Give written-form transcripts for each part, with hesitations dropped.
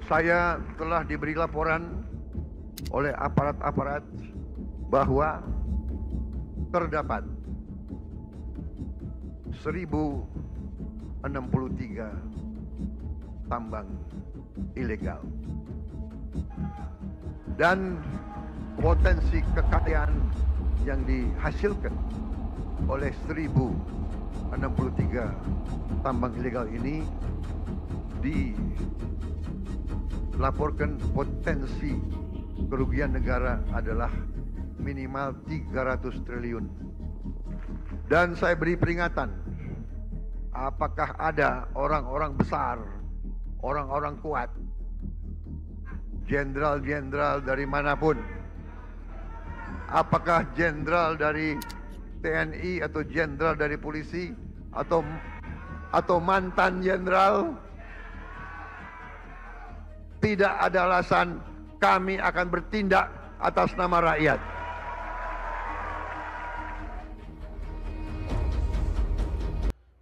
Saya telah diberi laporan oleh aparat-aparat bahwa terdapat 1063 tambang ilegal dan potensi kekayaan yang dihasilkan oleh 1063 tambang ilegal ini dilaporkan potensi kerugian negara adalah minimal 300 triliun. Dan saya beri peringatan, apakah ada orang-orang besar, orang-orang kuat, jenderal-jenderal dari manapun, apakah jenderal dari TNI atau jenderal dari polisi atau mantan jenderal, tidak ada alasan kami akan bertindak atas nama rakyat.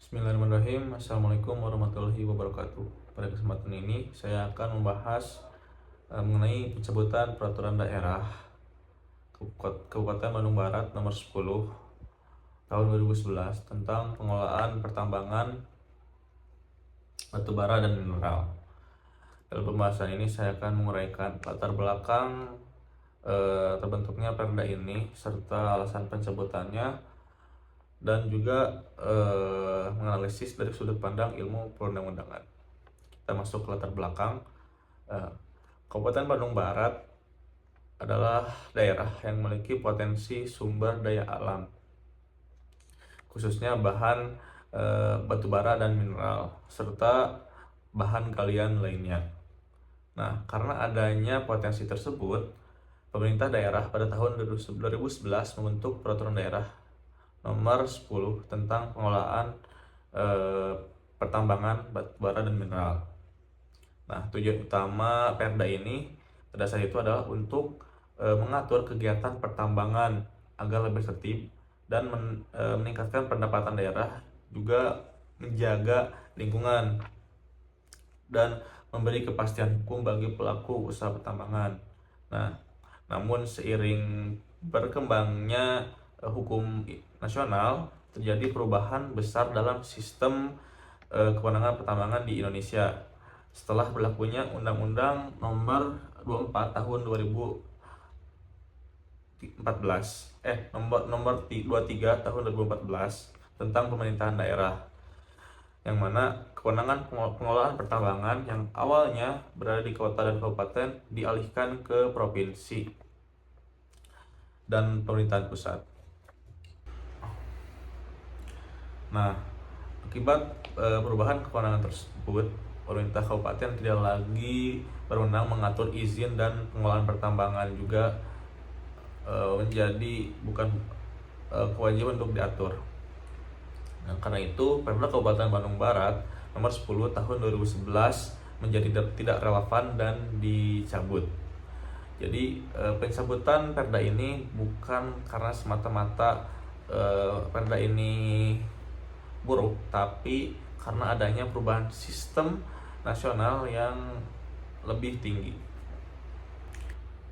Bismillahirrahmanirrahim. Assalamualaikum warahmatullahi wabarakatuh. Pada kesempatan ini saya akan membahas mengenai pencabutan peraturan daerah Kabupaten Bandung Barat nomor 10 tahun 2011 tentang pengelolaan pertambangan batubara dan mineral. Dalam pembahasan ini saya akan menguraikan latar belakang terbentuknya perda ini serta alasan pencabutannya, dan juga menganalisis dari sudut pandang ilmu perundang-undangan. Kita masuk ke latar belakang. Kabupaten Bandung Barat adalah daerah yang memiliki potensi sumber daya alam, khususnya bahan batubara dan mineral, serta bahan galian lainnya. Nah, karena adanya potensi tersebut, pemerintah daerah pada tahun 2011 membentuk peraturan daerah nomor 10 tentang pengelolaan pertambangan batubara dan mineral. Nah, tujuan utama perda ini pada saat itu adalah untuk mengatur kegiatan pertambangan agar lebih tertib dan meningkatkan pendapatan daerah, juga menjaga lingkungan dan memberi kepastian hukum bagi pelaku usaha pertambangan. Nah, namun seiring berkembangnya hukum nasional, terjadi perubahan besar dalam sistem kewenangan pertambangan di Indonesia setelah berlakunya Undang-Undang Nomor 24 Tahun 2014 nomor 23 Tahun 2014 tentang pemerintahan daerah, yang mana kewenangan pengelolaan pertambangan yang awalnya berada di kota dan kabupaten dialihkan ke provinsi dan pemerintahan pusat. Nah, akibat perubahan kewenangan tersebut, pemerintah kabupaten tidak lagi berwenang mengatur izin dan pengelolaan pertambangan, juga menjadi bukan kewajiban untuk diatur. Nah, karena itu Perda Kabupaten Bandung Barat nomor 10 tahun 2011 menjadi tidak relevan dan dicabut. Jadi pencabutan perda ini bukan karena semata-mata perda ini buruk, tapi karena adanya perubahan sistem nasional yang lebih tinggi.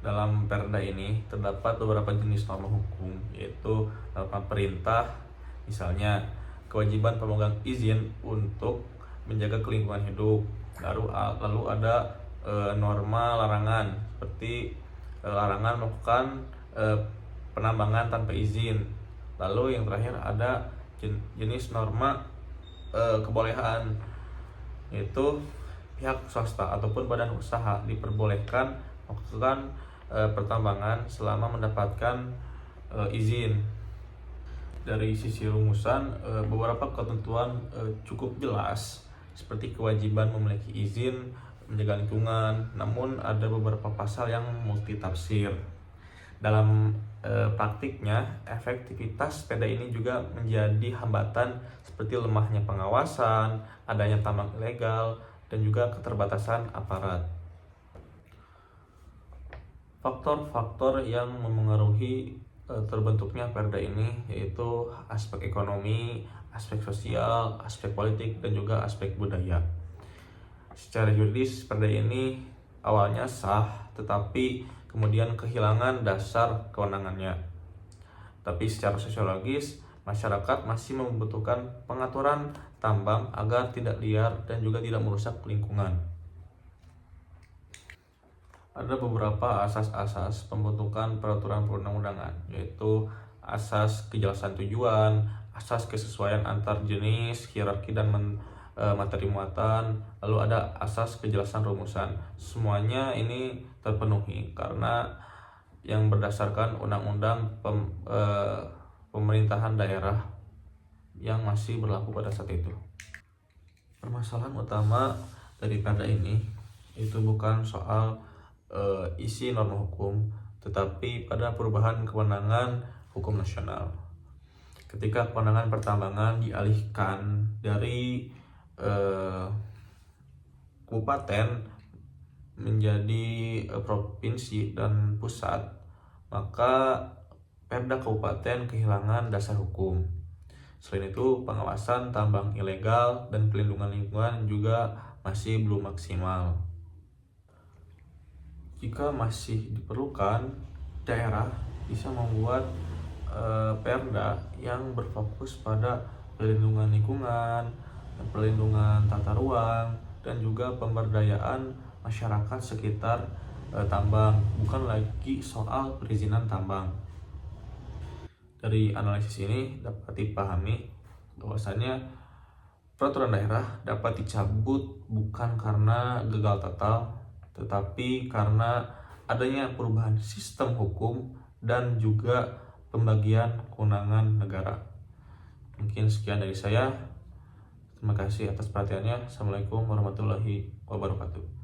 Dalam perda ini terdapat beberapa jenis norma hukum, yaitu norma perintah, misalnya kewajiban pemegang izin untuk menjaga lingkungan hidup. Lalu ada norma larangan, seperti larangan melakukan penambangan tanpa izin. Lalu yang terakhir ada jenis norma kebolehan, yaitu pihak swasta ataupun badan usaha diperbolehkan melakukan pertambangan selama mendapatkan izin. Dari sisi rumusan, beberapa ketentuan cukup jelas, seperti kewajiban memiliki izin, menjaga lingkungan, namun ada beberapa pasal yang multitafsir. Dalam praktiknya, efektivitas perda ini juga menjadi hambatan, seperti lemahnya pengawasan, adanya tambang ilegal, dan juga keterbatasan aparat. Faktor-faktor yang memengaruhi terbentuknya perda ini yaitu aspek ekonomi, aspek sosial, aspek politik, dan juga aspek budaya. Secara juridis, perda ini awalnya sah, tetapi kemudian kehilangan dasar kewenangannya. Tapi secara sosiologis, masyarakat masih membutuhkan pengaturan tambang agar tidak liar dan juga tidak merusak lingkungan. Ada beberapa asas-asas pembentukan peraturan perundang-undangan, yaitu asas kejelasan tujuan, asas kesesuaian antar jenis, hierarki dan materi muatan, lalu ada asas kejelasan rumusan. Semuanya ini terpenuhi karena yang berdasarkan undang-undang pemerintahan daerah yang masih berlaku pada saat itu. Permasalahan utama dari perda ini itu bukan soal isi norma hukum, tetapi pada perubahan kewenangan hukum nasional. Ketika kewenangan pertambangan dialihkan dari kabupaten menjadi provinsi dan pusat, maka Perda kabupaten kehilangan dasar hukum. Selain itu, pengawasan tambang ilegal dan pelindungan lingkungan juga masih belum maksimal. Jika masih diperlukan, daerah bisa membuat perda yang berfokus pada perlindungan lingkungan, perlindungan tata ruang, dan juga pemberdayaan masyarakat sekitar tambang, bukan lagi soal perizinan tambang. Dari analisis ini dapat dipahami bahwasanya peraturan daerah dapat dicabut bukan karena gagal total, tetapi karena adanya perubahan sistem hukum dan juga pembagian kewenangan negara. Mungkin sekian dari saya. Terima kasih atas perhatiannya. Assalamualaikum warahmatullahi wabarakatuh.